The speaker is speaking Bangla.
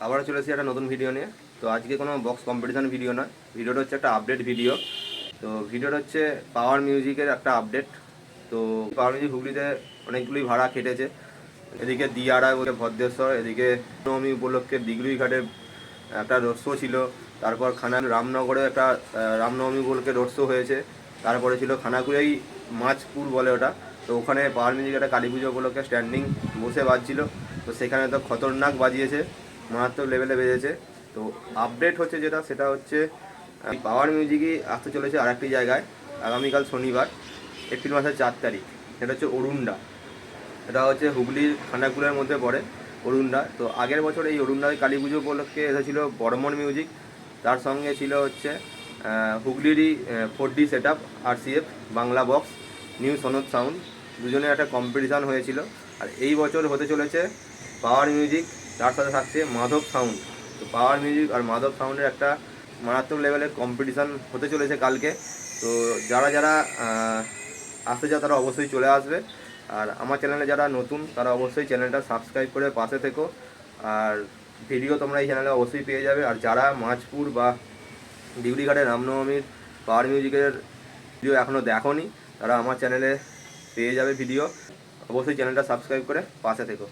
আবার চলে এসেছি একটা নতুন ভিডিও নিয়ে। তো আজকে কোনো বক্স কম্পিটিশান ভিডিও নয়, ভিডিওটা হচ্ছে একটা আপডেট ভিডিও। তো ভিডিওটা হচ্ছে পাওয়ার মিউজিকের একটা আপডেট। তো পাওয়ার মিউজিক হুগলিতে অনেকগুলোই ভাড়া কেটেছে। এদিকে দিয়ারা বলে ভদ্রেশ্বর, এদিকে নবমী উপলক্ষে দিগলুই ঘাটে একটা রোড শো ছিল। তারপর রামনগরে একটা রামনবমী উপলক্ষে রোড শো হয়েছে। তারপরে ছিল খানাকুড়াই মাছপুর বলে ওটা। তো ওখানে পাওয়ার মিউজিক একটা কালী পুজো উপলক্ষে স্ট্যান্ডিং বসে বাজছিল। তো সেখানে তো খতরনাক বাজিয়েছে, মারাত্মক লেভেলে বেজেছে। তো আপডেট হচ্ছে যেটা, সেটা হচ্ছে পাওয়ার মিউজিকই আসতে চলেছে আর একটি জায়গায় আগামীকাল শনিবার এপ্রিল মাসের 4 তারিখ। সেটা হচ্ছে অরুণডা। এটা হচ্ছে হুগলির খানাকুলের মধ্যে পড়ে অরুণডা। তো আগের বছর এই অরুণডায় কালী পুজো উপলক্ষে এসেছিল বর্মন মিউজিক। তার সঙ্গে ছিল হচ্ছে হুগলিরই 4D set up RCF Bangla box new সনদ সাউন্ড, দুজনের একটা কম্পিটিশান হয়েছিল। আর এই বছর হতে চলেছে পাওয়ার মিউজিক, তার সাথে থাকছে মাধব সাউন্ড। তো পাওয়ার মিউজিক আর মাধব সাউন্ডের একটা মারাত্মক লেভেলের কম্পিটিশান হতে চলেছে কালকে। তো যারা যারা আসতে চাও তারা অবশ্যই চলে আসবে। আর আমার চ্যানেলে যারা নতুন তারা অবশ্যই চ্যানেলটা সাবস্ক্রাইব করে পাশে থেকো। আর ভিডিও তোমরা এই চ্যানেলে অবশ্যই পেয়ে যাবে। আর যারা মাছপুর বা দিগলিঘাটের রামনবমীর পাওয়ার মিউজিকের ভিডিও এখনও দেখোনি, তারা আমার চ্যানেলে পেয়ে যাবে ভিডিও। অবশ্যই চ্যানেলটা সাবস্ক্রাইব করে পাশে থেকো।